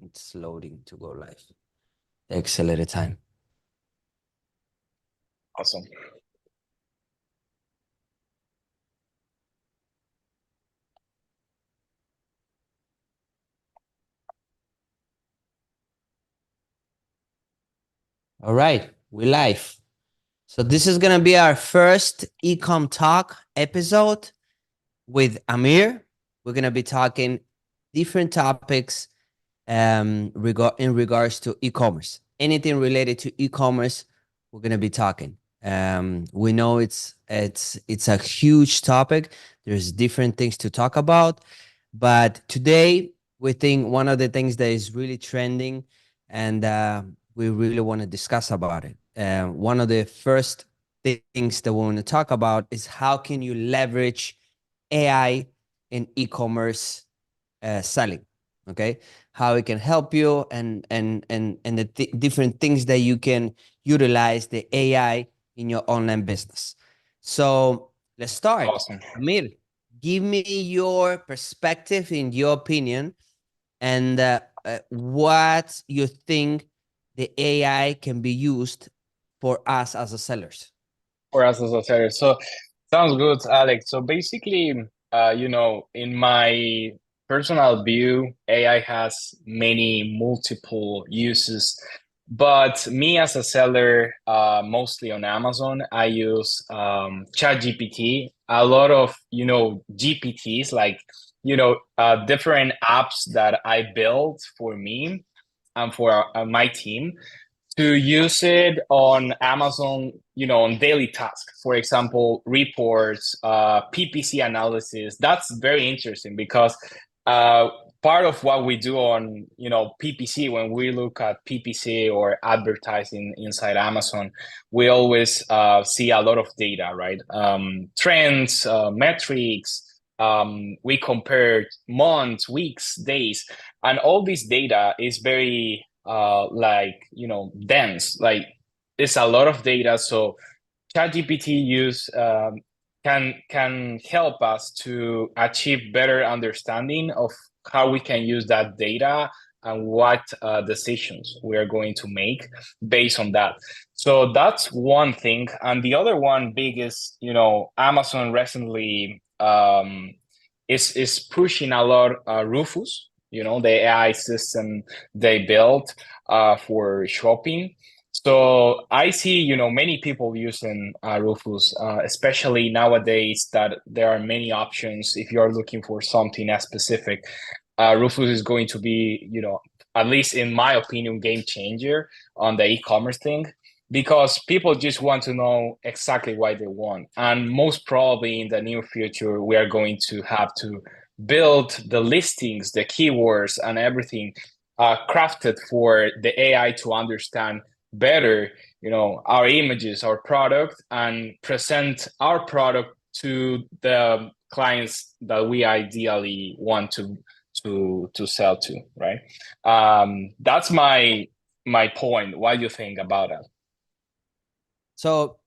It's loading to go live. Takes a little time. Awesome. All right, we live. So this is gonna be our first Ecom Talk episode with Amir. We're gonna be talking different topics in regards to e-commerce. Anything related to e-commerce, we're gonna be talking. We know it's a huge topic. There's different things to talk about, but today we think one of the things that is really trending, and we really want to discuss about it. One of the first things that we want to talk about is how can you leverage AI in e-commerce selling. Okay, how it can help you, and the different things that you can utilize the AI in your online business. So let's start. Awesome. Amir, give me your perspective, in your opinion, and what you think the AI can be used for us as a sellers. For us as a seller. So sounds good, Alex. So basically, in my personal view, AI has many multiple uses. But me as a seller, mostly on Amazon, I use ChatGPT. A lot of, GPTs, like, different apps that I built for me and for my team to use it on Amazon, on daily tasks. For example, reports, PPC analysis. That's very interesting because part of what we do on, PPC, when we look at PPC or advertising inside Amazon, we always see a lot of data, right? Trends, metrics. We compare months, weeks, days, and all this data is very dense. Like, it's a lot of data. So ChatGPT use can help us to achieve better understanding of how we can use that data and what decisions we are going to make based on that. So that's one thing. And the other one big is, Amazon recently is pushing a lot Rufus, the AI system they built for shopping. So I see, many people using Rufus, especially nowadays that there are many options. If you're looking for something as specific, Rufus is going to be, at least in my opinion, game changer on the e-commerce thing, because people just want to know exactly what they want. And most probably in the near future, we are going to have to build the listings, the keywords, and everything crafted for the AI to understand better, our images, our product, and present our product to the clients that we ideally want to sell to, right? That's my point. What do you think about that? So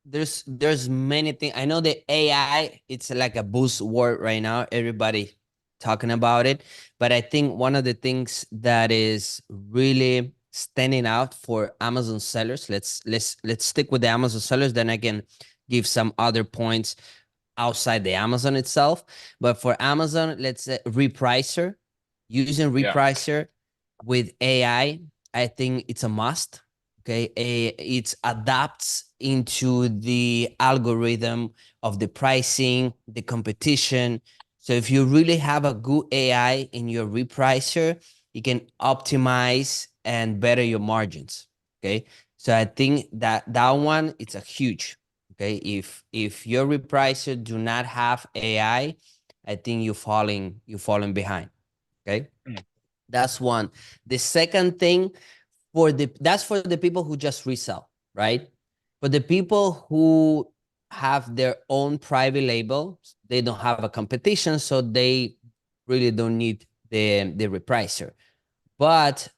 there's many things. I know the AI, it's like a buzzword right now. Everybody talking about it. But I think one of the things that is really standing out for Amazon sellers, let's stick with the Amazon sellers, then I can give some other points outside the Amazon itself. But for Amazon, let's say repricer, using Yeah. repricer with AI, I think it's a must. Okay, it adapts into the algorithm of the pricing, the competition. So if you really have a good AI in your repricer, you can optimize and better your margins. Okay, so I think that one, it's a huge. Okay, if your repricer do not have AI, I think you're falling behind. Okay, Mm. that's one. The second thing, that's for the people who just resell, right? For the people who have their own private label, they don't have a competition, so they really don't need the repricer. But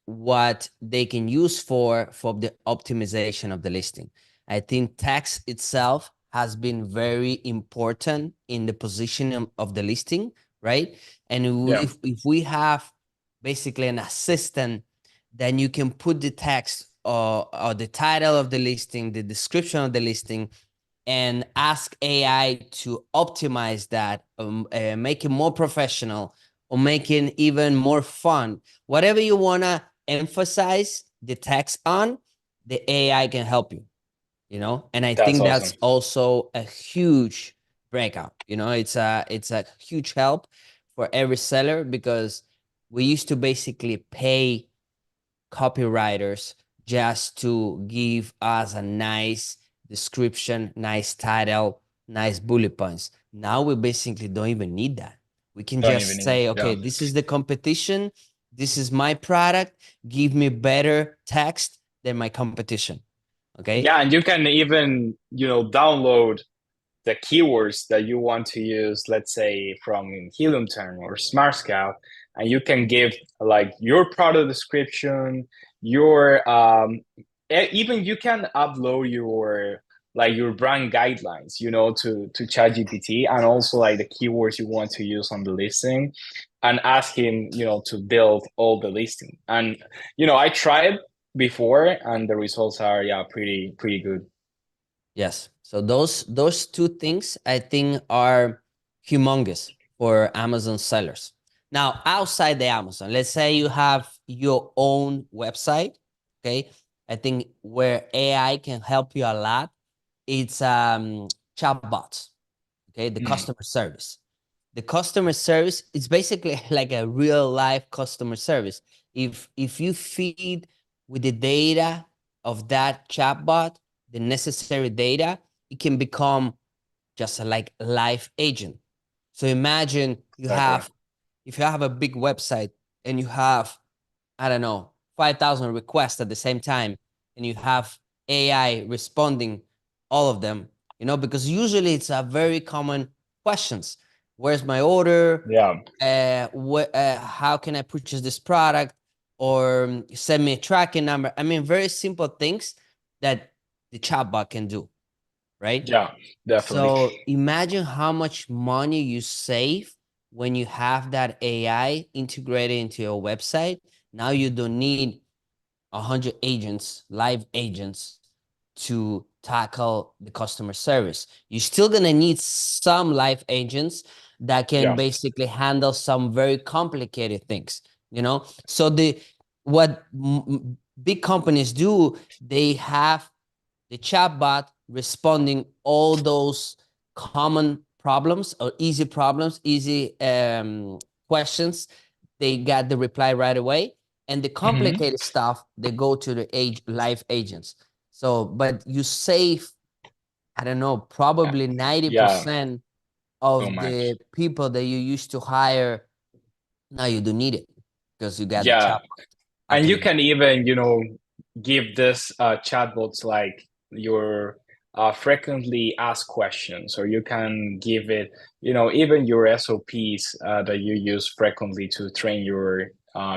what they can use for the optimization of the listing, I think text itself has been very important in the positioning of the listing, right? And Yeah. if we have basically an assistant, then you can put the text or the title of the listing, the description of the listing, and ask AI to optimize that, make it more professional, or make it even more fun. Whatever you want to emphasize the text on, the AI can help you, and I That's think awesome. that's also a huge breakout. It's a huge help for every seller, because we used to basically pay copywriters just to give us a nice description, nice title, nice bullet points. Now we basically don't even need that. We can Don't even just need it. say, Yeah. okay, this is the competition, this is my product, give me better text than my competition. Okay. Yeah, and you can even, download the keywords that you want to use, let's say from Helium 10 or Smart Scout, and you can give like your product description, your even you can upload your brand guidelines, to ChatGPT, and also like the keywords you want to use on the listing, and ask him, to build all the listing. And I tried before, and the results are, yeah, pretty good. Yes. So those two things I think are humongous for Amazon sellers. Now, outside the Amazon, let's say you have your own website, okay? I think where AI can help you a lot, it's chatbots, okay? The Mm, customer service. The customer service is basically like a real life customer service. If you feed with the data of that chatbot, the necessary data, it can become just a like live agent. So imagine exactly. if you have a big website and you have, I don't know, 5,000 requests at the same time, and you have AI responding all of them, because usually it's a very common questions. Where's my order? Yeah. How can I purchase this product? Or send me a tracking number. I mean, very simple things that the chatbot can do, right? Yeah, definitely. So imagine how much money you save when you have that AI integrated into your website. Now you don't need 100 agents, live agents, to tackle the customer service. You're still going to need some live agents that can Yeah. basically handle some very complicated things. So what big companies do, they have the chatbot responding all those common problems or easy problems, easy questions. They got the reply right away. And the Hmm. complicated stuff, they go to the live agents. So, but you save, I don't know, probably Yeah, 90% so of much. the people that you used to hire. Now you don't need it because you got the Yeah. chatbot And you automated. can even, give this chatbots like your frequently asked questions, or you can give it, even your SOPs that you use frequently to train your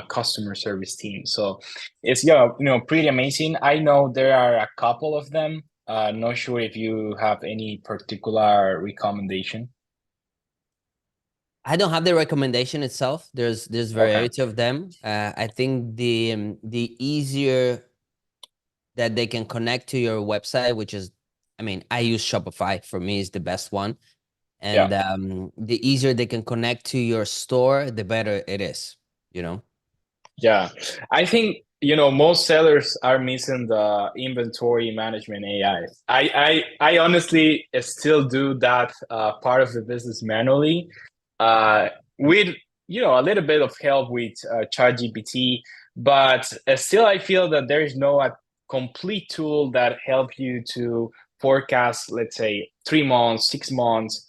customer service team. So it's, yeah, pretty amazing. I know there are a couple of them. Not sure if you have any particular recommendation. I don't have the recommendation itself. There's Okay. variety of them. I think the easier that they can connect to your website, which is, I mean, I use Shopify. For me, is the best one, Yeah. and the easier they can connect to your store, the better it is. You know. Yeah, I think most sellers are missing the inventory management AI. I honestly still do that part of the business manually, uh, with a little bit of help with ChatGPT, but still I feel that there is no complete tool that help you to forecast, let's say 3 months, 6 months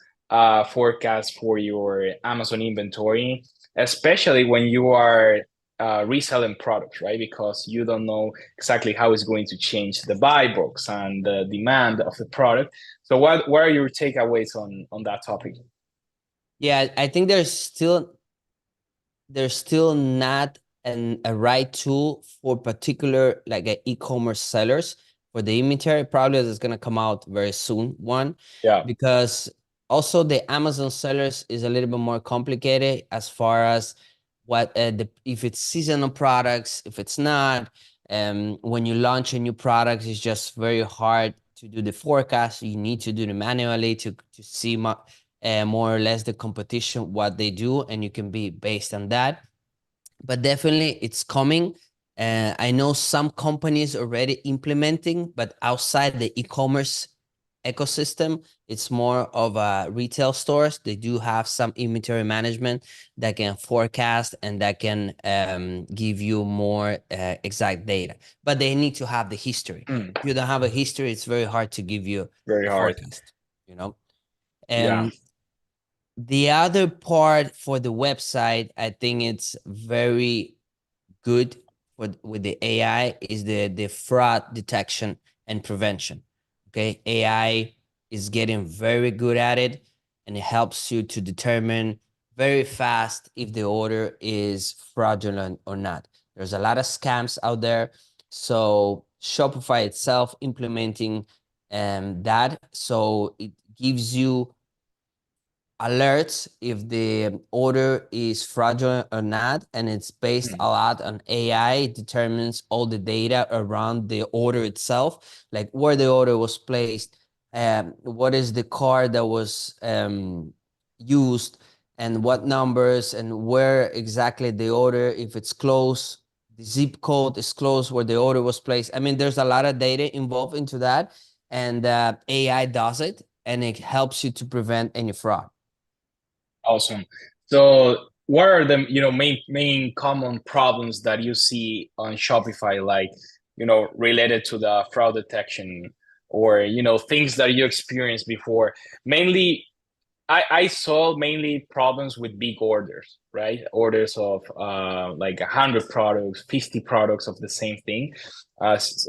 forecast for your Amazon inventory, especially when you are reselling products, right? Because you don't know exactly how it's going to change the buy box and the demand of the product. So what are your takeaways on that topic? Yeah, I think there's still not a right tool for particular like e-commerce sellers for the inventory. Probably is going to come out very soon, one, Yeah. because also the Amazon sellers is a little bit more complicated as far as what if it's seasonal products, if it's not. When you launch a new product, it's just very hard to do the forecast. You need to do it manually to see more or less the competition, what they do, and you can be based on that. But definitely it's coming. I know some companies already implementing, but outside the e-commerce ecosystem, it's more of retail stores. They do have some inventory management that can forecast and that can give you more exact data. But they need to have the history. Mm, If you don't have a history, it's very hard to give you very a hard. forecast, you know? Yeah. Um, the other part for the website, I think it's very good with the AI is the fraud detection and prevention. Okay, AI is getting very good at it, and it helps you to determine very fast if the order is fraudulent or not. There's a lot of scams out there, so Shopify itself implementing that, so it gives you alerts if the order is fraudulent or not, and it's based Mm, a lot on AI. It determines all the data around the order itself, like where the order was placed, what is the card that was used, and what numbers, and where exactly the order, if it's close, the zip code is close where the order was placed. I mean, there's a lot of data involved into that, and AI does it, and it helps you to prevent any fraud. awesome. So what are the, main common problems that you see on Shopify, like, related to the fraud detection, or, things that you experienced before? Mainly, I saw mainly problems with big orders, right? Orders of like 100 products, 50 products of the same thing. It's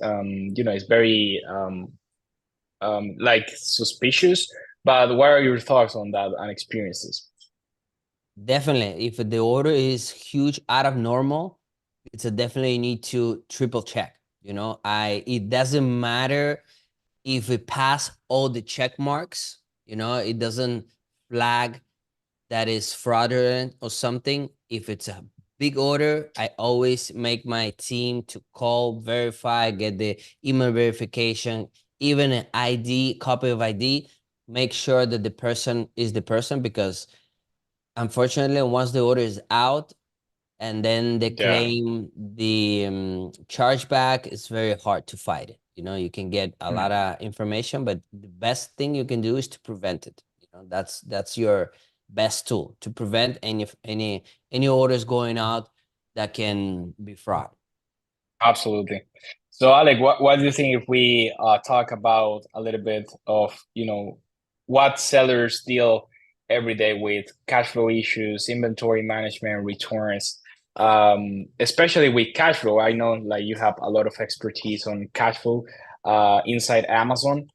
very like suspicious. But what are your thoughts on that and experiences? Definitely, if the order is huge out of normal, it's a definitely need to triple check. It doesn't matter if it pass all the check marks. It doesn't flag that is fraudulent or something. If it's a big order, I always make my team to call, verify, get the email verification, even an ID, copy of ID, make sure that the person is the person, because unfortunately, once the order is out and then they Yeah. claim the chargeback, it's very hard to fight it. You can get a lot Hmm. of information, but the best thing you can do is to prevent it. That's your best tool to prevent any orders going out that can be fraud. Absolutely. So, Alec, what do you think if we talk about a little bit of, what sellers deal every day with: cash flow issues, inventory management, returns, especially with cash flow? I know like you have a lot of expertise on cash flow inside Amazon.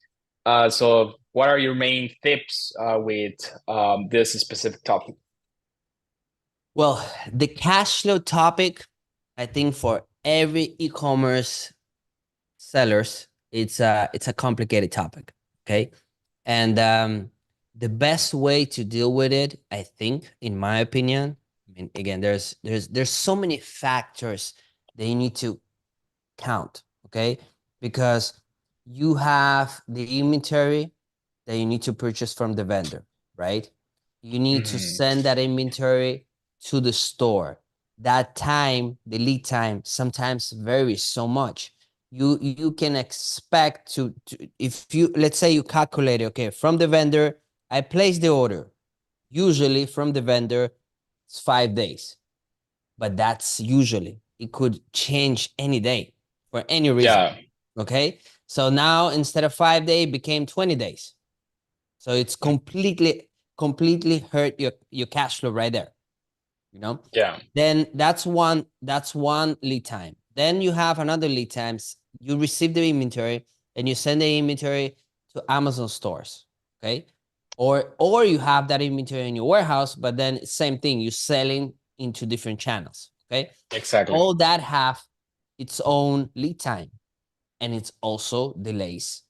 So what are your main tips with this specific topic? Well, the cash flow topic, I think for every e-commerce sellers, it's a complicated topic. Okay. And the best way to deal with it, I think, in my opinion, I mean, again, there's so many factors that you need to count, okay? Because you have the inventory that you need to purchase from the vendor, right? You need to Mhm. send that inventory to the store. That time, the lead time, sometimes varies so much. You can expect to if you, let's say, you calculate, okay, from the vendor, I place the order. Usually from the vendor, it's 5 days, but that's usually. It could change any day for any reason. Yeah. Okay. So now instead of 5 days, it became 20 days. So it's completely hurt your cash flow right there. You know, Yeah. then that's one lead time. Then you have another lead times. You receive the inventory and you send the inventory to Amazon stores. Okay. Or you have that inventory in your warehouse, but then same thing, you're selling into different channels. Okay. Exactly. All that have its own lead time, and it's also delays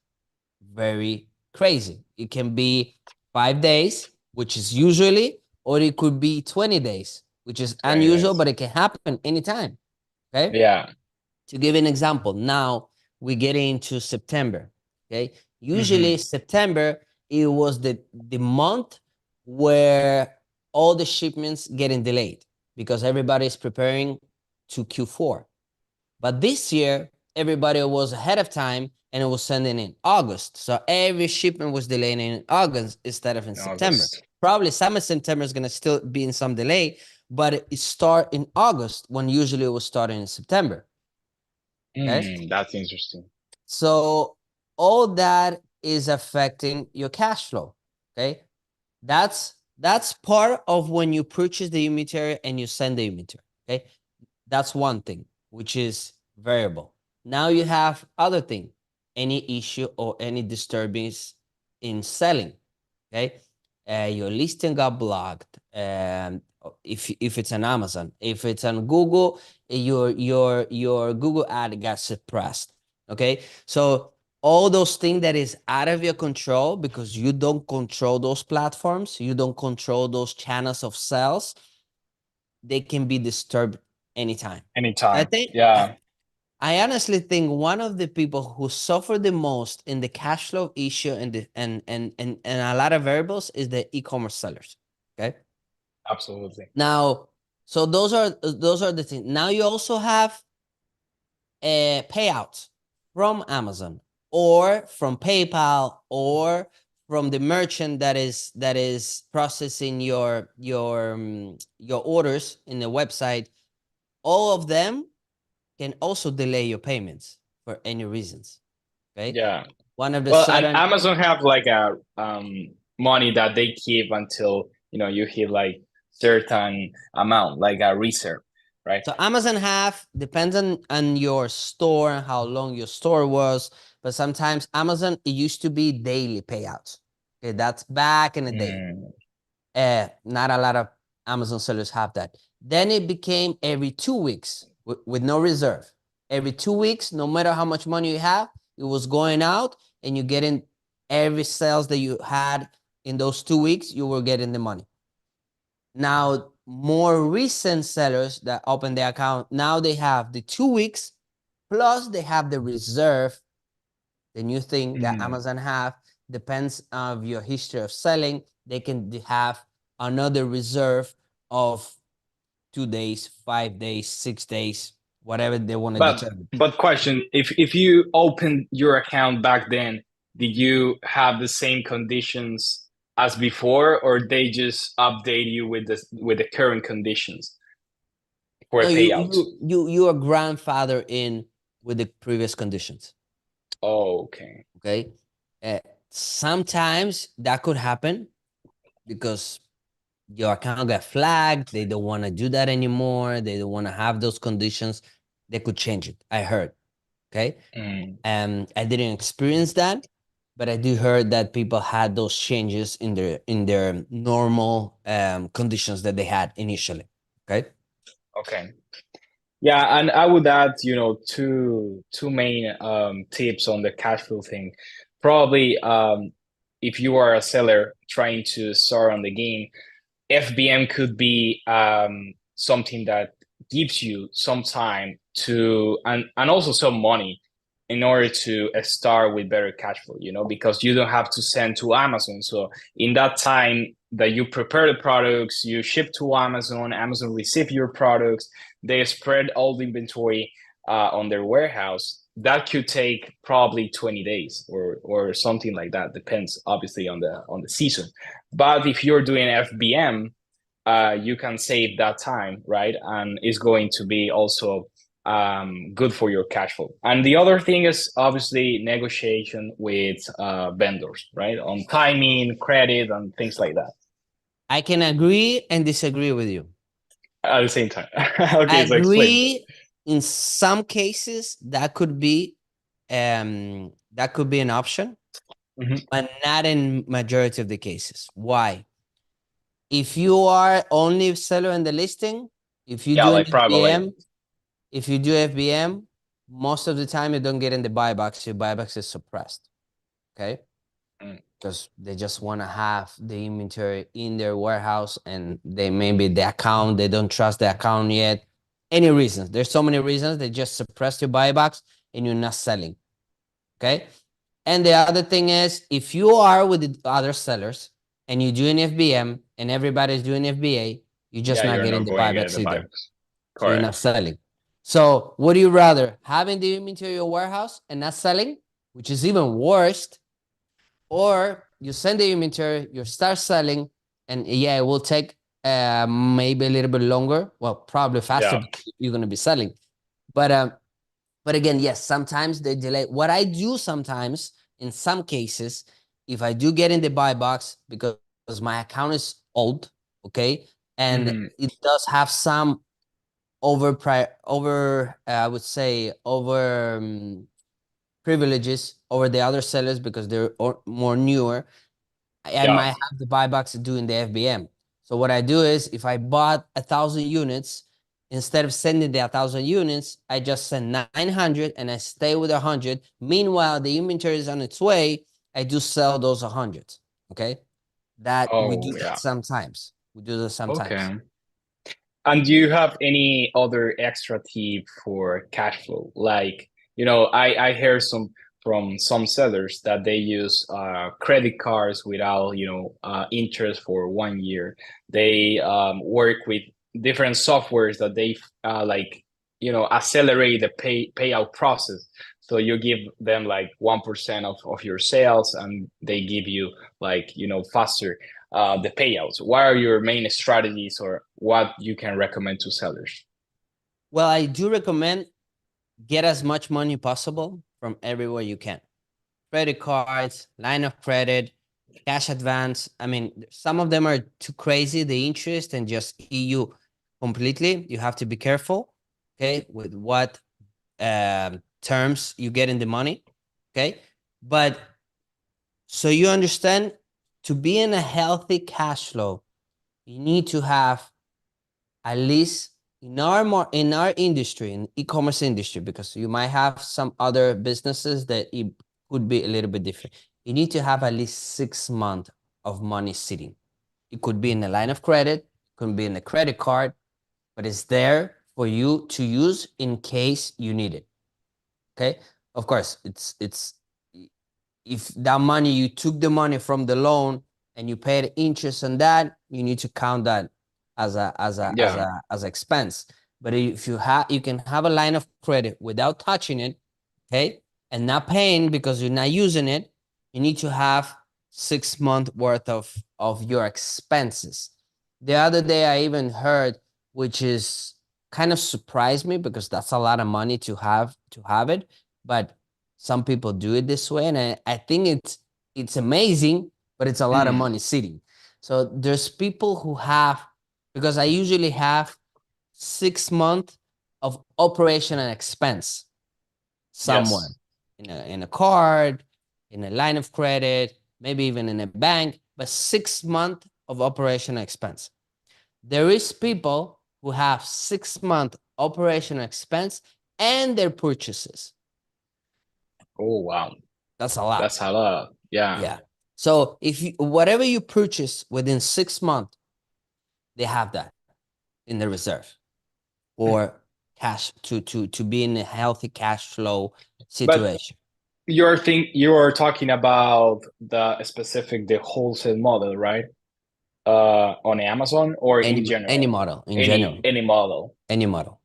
very crazy. It can be 5 days, which is usually, or it could be 20 days, which is 20 unusual, days. but it can happen anytime. Okay. Yeah. To give an example, now we get into September. Okay. Hmm. Usually September, it was the month where all the shipments getting delayed because everybody is preparing to Q4. But this year, everybody was ahead of time and it was sending in August. So every shipment was delayed in August instead of in September. August. Probably some of September is going to still be in some delay, but it start in August when usually it was starting in September. Okay. That's interesting. So all that is affecting your cash flow. Okay. That's part of when you purchase the inventory and you send the inventory. Okay. That's one thing, which is variable. Now you have other thing, any issue or any disturbance in selling. Okay. Your listing got blocked. If it's on Amazon, if it's on Google, your Google ad got suppressed. Okay. So all those things that is out of your control because you don't control those platforms, you don't control those channels of sales, they can be disturbed anytime. I Anytime. think Yeah. I honestly think one of the people who suffer the most in the cash flow issue and a lot of variables is the e-commerce sellers. Okay. Absolutely. Now, so those are the things. Now you also have payouts from Amazon or from PayPal or from the merchant that is processing your orders in the website. All of them can also delay your payments for any reasons. Okay. Yeah. One of the Well, and sudden. Amazon have like a money that they keep until you hit like certain amount, like a reserve, right? So Amazon have depends on your store and how long your store was, but sometimes Amazon it used to be daily payouts. Okay, that's back in the day. Mm, Not a lot of Amazon sellers have that. Then it became every 2 weeks with no reserve. Every 2 weeks, no matter how much money you have, it was going out and you getting every sales that you had in those 2 weeks, you were getting the money. Now, more recent sellers that open the account, now they have the 2 weeks, plus they have the reserve, the new thing that mm. Amazon have, depends of your history of selling. They can have another reserve of 2 days, 5 days, 6 days, whatever they want to But determine. but question, if you opened your account back then, did you have the same conditions as before, or they just update you with the current conditions for No, a you payout? you you you are grandfather in with the previous conditions. Oh, okay. Okay. Uh, Sometimes that could happen because your account got flagged. They don't want to do that anymore. They don't want to have those conditions. They could change it. I heard. Okay. Mm. I didn't experience that, but I do heard that people had those changes in their normal conditions that they had initially. Okay. Okay. Yeah, and I would add, two main tips on the cash flow thing. Probably, if you are a seller trying to start on the game, FBM could be something that gives you some time to and also some money in order to start with better cash flow, because you don't have to send to Amazon. So in that time that you prepare the products, you ship to Amazon, Amazon receive your products, they spread all the inventory on their warehouse. That could take probably 20 days or something like that. Depends obviously on the season. But if you're doing FBM, you can save that time, right? And it's going to be also good for your cash flow. And the other thing is obviously negotiation with vendors, right? On timing, credit, and things like that I can agree and disagree with you. at the same time. I Okay, so explain. agree in some cases that could be an option, Mhm. but not in majority of the cases. Why? If you are only seller in the listing, if you Yeah, do an like private label. FBM, if you do FBM, most of the time you don't get in the buybacks. Your buybacks is suppressed. Okay. Mm. because they just want to have the inventory in their warehouse, and they maybe the account, they don't trust the account yet. Any reasons. There's so many reasons. They just suppress your buy box and you're not selling. Okay. And the other thing is, if you are with the other sellers and you're doing FBM and everybody's doing FBA, you're just Yeah, not you're getting not the going to get buybacks the either. buyers. So you're not Correct. selling. So what do you rather, having the inventory in your warehouse and not selling, which is even worse, or you send the inventory, you start selling, and yeah, it will take maybe a little bit longer. Well, probably faster Yeah. because you're going to be selling. But again, yes, sometimes they delay. What I do sometimes, in some cases, if I do get in the buy box because my account is old, okay, and Hmm. it does have some I would say over privileges over the other sellers because they're more newer. I Yeah. might have the buybacks doing the FBM. So what I do is, if I bought 1,000 units, instead of sending the 1,000 units, I just send 900 and I stay with 100. Meanwhile, the inventory is on its way. I do sell those 100. Okay, that we Oh, do that yeah. sometimes. We do that sometimes. Okay. And do you have any other extra tip for cash flow? Like, I hear from some sellers that they use credit cards without, interest for 1 year. They work with different softwares that they like, accelerate the payout process. So you give them like 1% of your sales, and they give you like, faster the payouts. What are your main strategies, or what you can recommend to sellers? Well, I do recommend get as much money possible from everywhere you can. Credit cards, line of credit, cash advance. I mean, some of them are too crazy, the interest, and just eat you completely. You have to be careful, okay, with what terms you get in the money, okay? But so you understand, to be in a healthy cash flow, you need to have, at least in our industry, in e-commerce industry, because you might have some other businesses that it could be a little bit different. You need to have at least 6 months of money sitting. It could be in a line of credit, it could be in a credit card, but it's there for you to use in case you need it. Okay. Of course, it's if that money, you took the money from the loan and you paid interest on that, you need to count that Yeah. as expense. But if you have, you can have a line of credit without touching it, okay, and not paying because you're not using it. You need to have 6 month worth of your expenses. The other day I even heard, which is kind of surprised me because that's a lot of money to have it, but some people do it this way, and I think it's amazing, but it's a lot of Mm. money sitting. So there's people who have, because I usually have 6 months of operation and expense somewhere, Yes. in a card, in a line of credit, maybe even in a bank, but 6 months of operation expense. There is people who have 6 month operation expense and their purchases. Oh, wow. That's a lot. That's a lot. Yeah. Yeah. So if you, whatever you purchase within 6 months, they have that in the reserve, Mm. or cash to be in a healthy cash flow But situation. you're talking about the wholesale model, right? On Amazon, or in Any general? model in Any general, any model. any model.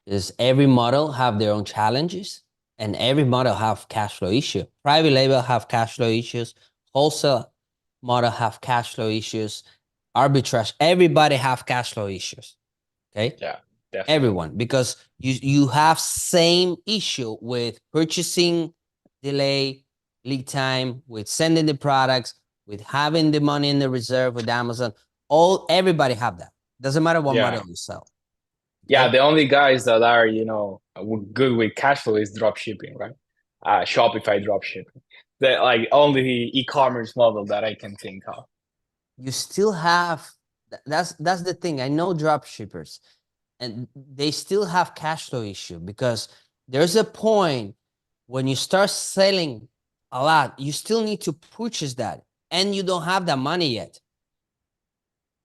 Is every model have their own challenges, and every model have cash flow issue. Private label have cash flow issues. Wholesale model have cash flow issues. Arbitrage, everybody have cash flow issues. Okay, Yeah, definitely. everyone, because you have same issue with purchasing delay, lead time, with sending the products, with having the money in the reserve with Amazon. All everybody have that. Doesn't matter what Yeah. model you sell. Yeah, Okay. the only guys that are, good with cash flow is drop shipping, right? Shopify drop shipping. The like only e-commerce model that I can think of. You still have, that's the thing. I know drop shippers, and they still have cash flow issue, because there's a point when you start selling a lot, you still need to purchase that. and you don't have that money yet.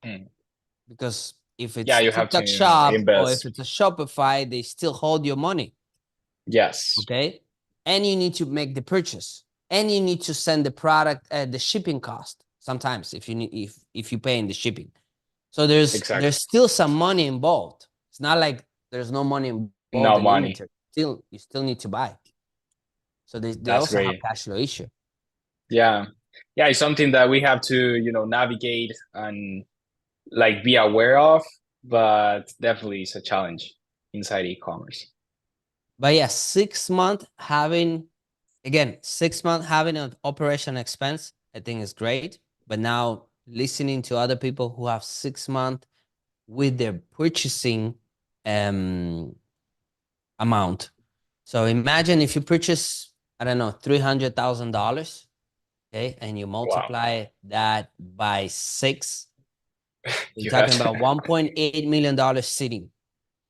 Hmm. Because if Yeah, it's you have to TikTok shop or if invest. it's a Shopify, they still hold your money. Yes, Okay. And you need to make the purchase, and you need to send the product at the shipping cost sometimes if you need, if you pay in the shipping. So exactly. there's still some money involved. It's not like there's no money involved in No money. inventory. Still, you still need to buy. So they That's also have great. cash flow issue. Yeah. Yeah, it's something that we have to, navigate and like be aware of, but definitely it's a challenge inside e-commerce. But yeah, 6 month having, again, 6 month having an operation expense, I think is great. But now listening to other people who have 6 month with their purchasing amount. So imagine if you purchase, I don't know, $300,000, okay, and you Wow. multiply that by 6, you're You talking have to about $1.8 million sitting.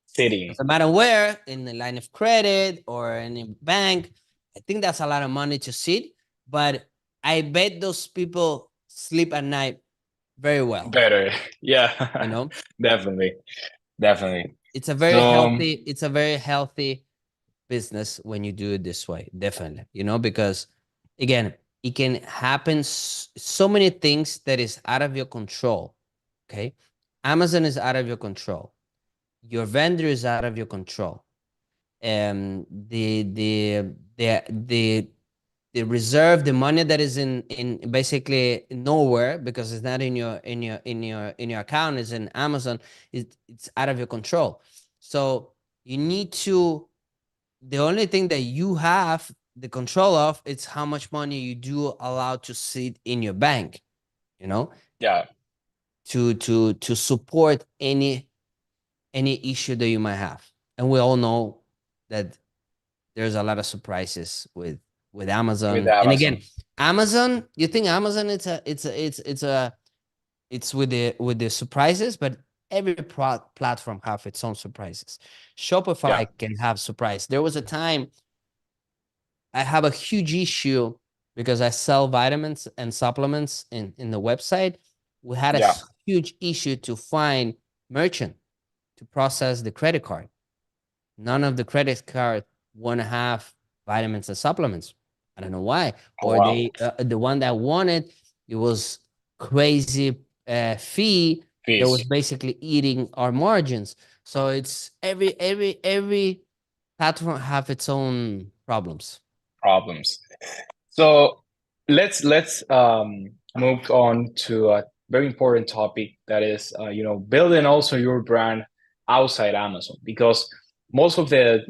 sitting Doesn't matter where, in the line of credit or in a bank. I think that's a lot of money to sit, but I bet those people sleep at night very well. better. You Yeah, know, definitely. Definitely. So it's a very healthy business when you do it this way, definitely, because again, it can happen so many things that is out of your control. Okay. Amazon is out of your control. Your vendor is out of your control. The the reserve, the money that is in basically nowhere because it's not in your account, is in Amazon. It's out of your control. So you need to, the only thing that you have the control of, it's how much money you do allow to sit in your bank, you know, yeah, to support any issue that you might have. And we all know that there's a lot of surprises with with Amazon. And again, Amazon. Amazon, you think Amazon, it's with the surprises, but every platform have its own surprises. Yeah, Shopify can have surprise. There was a time I have a huge issue because I sell vitamins and supplements in the website. We had a yeah, huge issue to find merchant to process the credit card. None of the credit card want to have vitamins and supplements. I don't know why. oh Or wow, the one that wanted, it was crazy fee that was fees, basically eating our margins. So it's every platform have its own problems. problems. So let's move on to a very important topic that is building also your brand outside Amazon, because most of the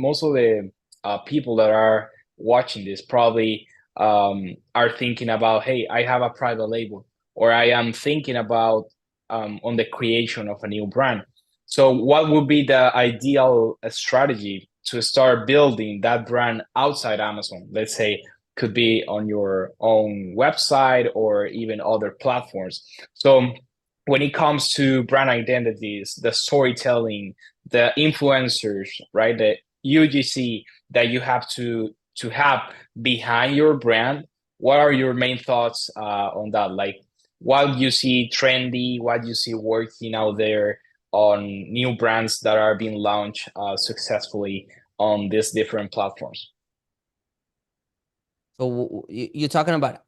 people that are watching this probably are thinking about, hey, I have a private label, or I am thinking about on the creation of a new brand. So what would be the ideal strategy to start building that brand outside Amazon? Let's say could be on your own website or even other platforms. So when it comes to brand identities, the storytelling, the influencers, right? The UGC that you have to have behind your brand. What are your main thoughts on that? Like what you see trendy, what you see working out there on new brands that are being launched successfully on these different platforms. So you're talking about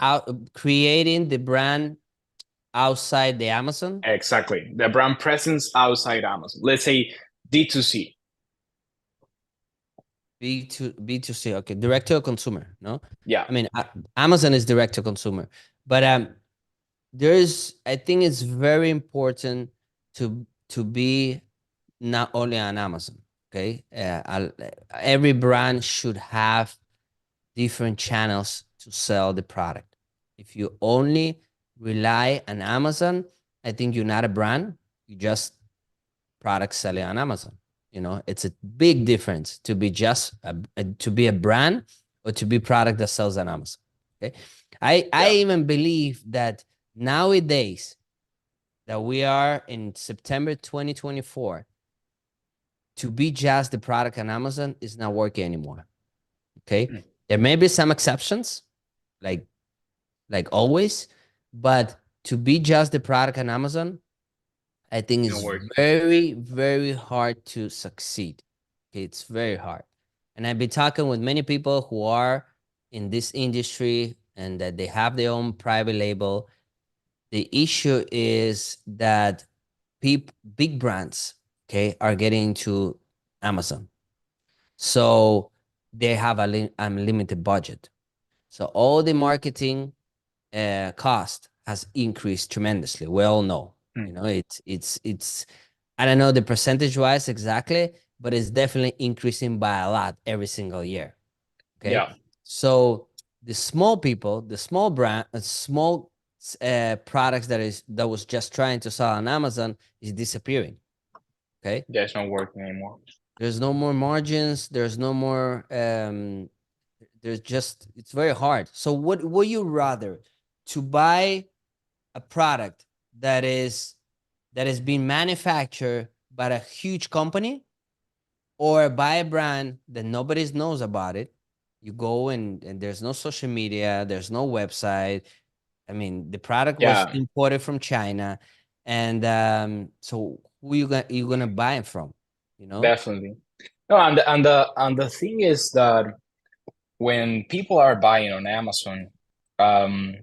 creating the brand outside the Amazon? Exactly. The brand presence outside Amazon. Let's say D2C. B2C, okay, direct to a consumer, no? Yeah. I mean, Amazon is direct to consumer, but I think it's very important to be not only on Amazon, okay? Every brand should have different channels to sell the product. If you only rely on Amazon, I think you're not a brand. You just product selling on Amazon. It's a big difference to be just to be a brand or to be product that sells on Amazon. Okay, I Yeah. even believe that nowadays that we are in September 2024, to be just the product on Amazon is not working anymore. Okay, Mm. there may be some exceptions, like always, But to be just the product on Amazon, I think No it's work. very, very hard to succeed. Okay, it's very hard. And I've been talking with many people who are in this industry and that they have their own private label. The issue is that big brands, okay, are getting into Amazon. So they have a unlimited budget. So all the marketing cost has increased tremendously. We all know, Mm. it's I don't know the percentage wise exactly, but it's definitely increasing by a lot every single year. Okay, Yeah, so the small people, the small brand, small products that was just trying to sell on Amazon is disappearing. Okay, there's no working anymore. there's no more margins. There's no more. There's just it's very hard. So what would you rather to buy a product that is being manufactured by a huge company or buy a brand that nobody knows about it? You go and there's no social media, there's no website. I mean, the product was Yeah, imported from China, and so who you gonna buy it from? You know? definitely. No, and the thing is that when people are buying on Amazon, um,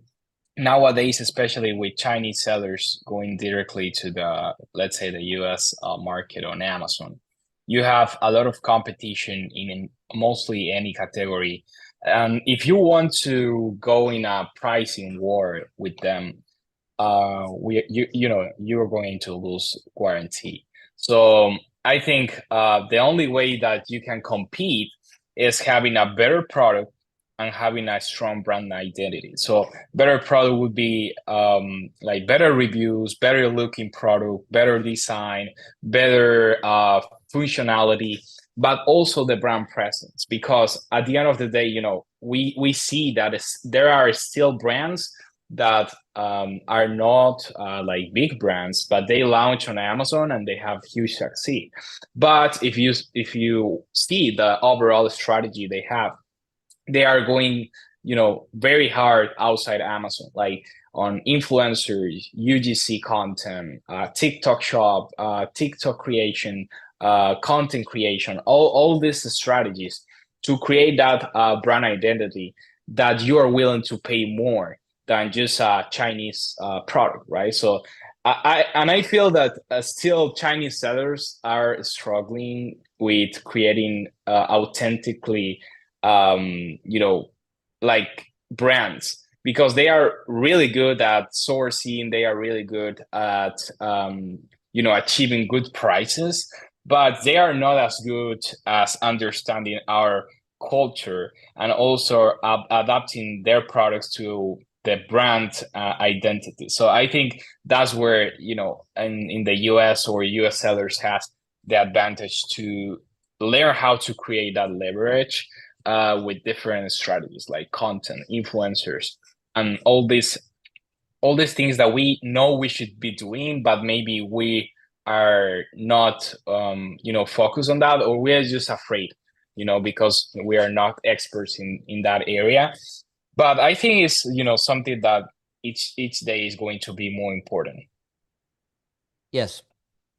nowadays, especially with Chinese sellers going directly to the, let's say, the US market on Amazon, you have a lot of competition in mostly any category. And if you want to go in a pricing war with them, you're going to lose guarantee. So I think the only way that you can compete is having a better product and having a strong brand identity. So better product would be like better reviews, better looking product, better design, better functionality, but also the brand presence. Because at the end of the day, we see that there are still brands that are not like big brands, but they launch on Amazon and they have huge success. But if you see the overall strategy they have, they are going, very hard outside Amazon, like on influencers, UGC content, TikTok shop, TikTok creation, content creation, all these strategies to create that brand identity that you are willing to pay more than just a Chinese product, right? So I feel that still Chinese sellers are struggling with creating authentically like brands, because they are really good at sourcing, they are really good at achieving good prices, but they are not as good as understanding our culture and also adapting their products to the brand identity. So I think that's where, in the US or US sellers has the advantage to learn how to create that leverage with different strategies like content, influencers, and all these things that we know we should be doing, but maybe we are not, focused on that, or we are just afraid, because we are not experts in that area. But I think it's, something that each day is going to be more important. Yes,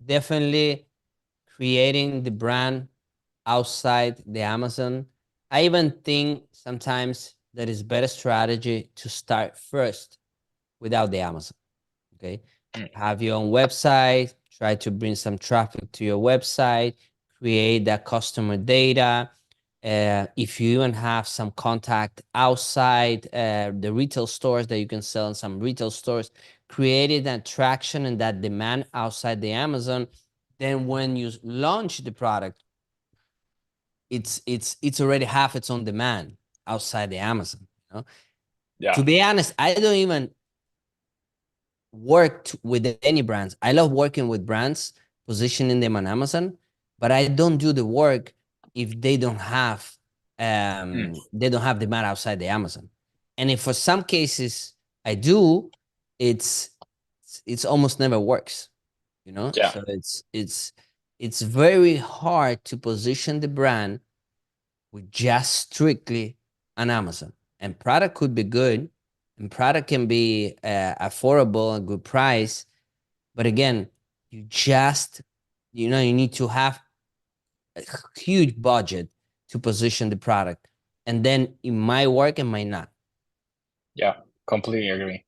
definitely creating the brand outside the Amazon. I even think sometimes that is better strategy to start first without the Amazon. Okay, Mm. have your own website, try to bring some traffic to your website, create that customer data. If you even have some contact outside the retail stores that you can sell in some retail stores, creating that traction and that demand outside the Amazon, then when you launch the product, it's already half its own demand outside the Amazon. You know? To Yeah. be honest, I don't even work with any brands. I love working with brands, positioning them on Amazon, but I don't do the work if Mm. they don't have demand outside the Amazon. And if for some cases I do, it's it's almost never works, you know? Yeah. So it's very hard to position the brand with just strictly on Amazon. And product could be good, and product can be affordable and good price. But again, you just, you need to have a huge budget to position the product. And then it might work and might not. Yeah, completely agree.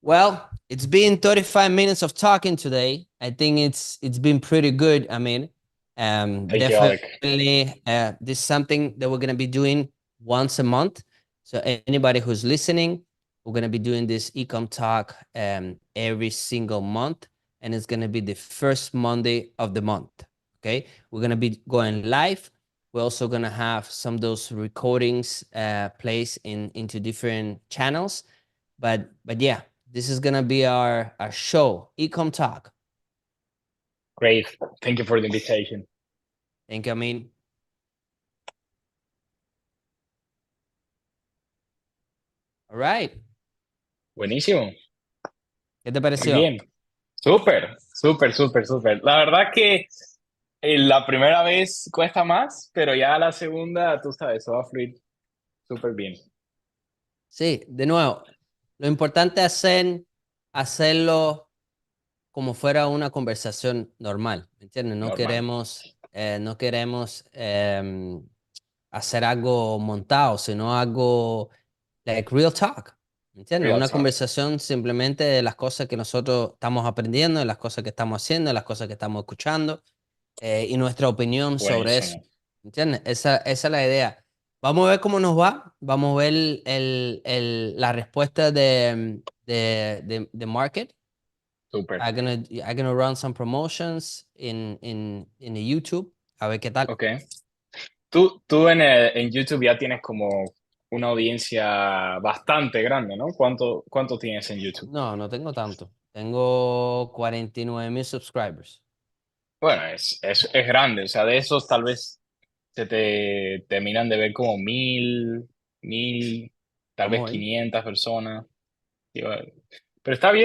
Well, it's been 35 minutes of talking today. I think it's been pretty good. I mean, Thank you, Alec. definitely this is something that we're gonna be doing once a month. So anybody who's listening, we're gonna be doing this ecom talk every single month, and it's gonna be the first Monday of the month. Okay, we're gonna be going live. We're also gonna have some of those recordings placed into different channels. But yeah, this is gonna be our show, Ecom Talk. Great. Thank you for the invitation. Thank you, I mean. All right. Buenísimo. ¿Qué te Muy pareció? bien. Súper, súper, súper, súper. La verdad que la primera vez cuesta más, pero ya la segunda, tú sabes, eso va a fluir súper bien. Sí, de nuevo, lo importante es hacerlo como fuera una conversación normal, ¿me entiendes? Normal. No queremos hacer algo montado, sino algo like real talk, ¿me entiendes? Real Una talk. conversación simplemente de las cosas que nosotros estamos aprendiendo, de las cosas que estamos haciendo, de las cosas que estamos escuchando y nuestra opinión sobre eso, Buenísimo. ¿me entiendes? Esa es la idea. Vamos a ver cómo nos va, vamos a ver la respuesta de market. Súper. I'm gonna run some promotions in the YouTube. A ver qué tal. Ok. Tú en YouTube ya tienes como una audiencia bastante grande, ¿no? ¿Cuánto tienes en YouTube? No, no tengo tanto. Tengo 49,000 subscribers. Bueno, es grande. O sea, de esos tal vez se te terminan de ver como 1000, tal Vamos vez a ver. 500 personas. Digo, pero está bien.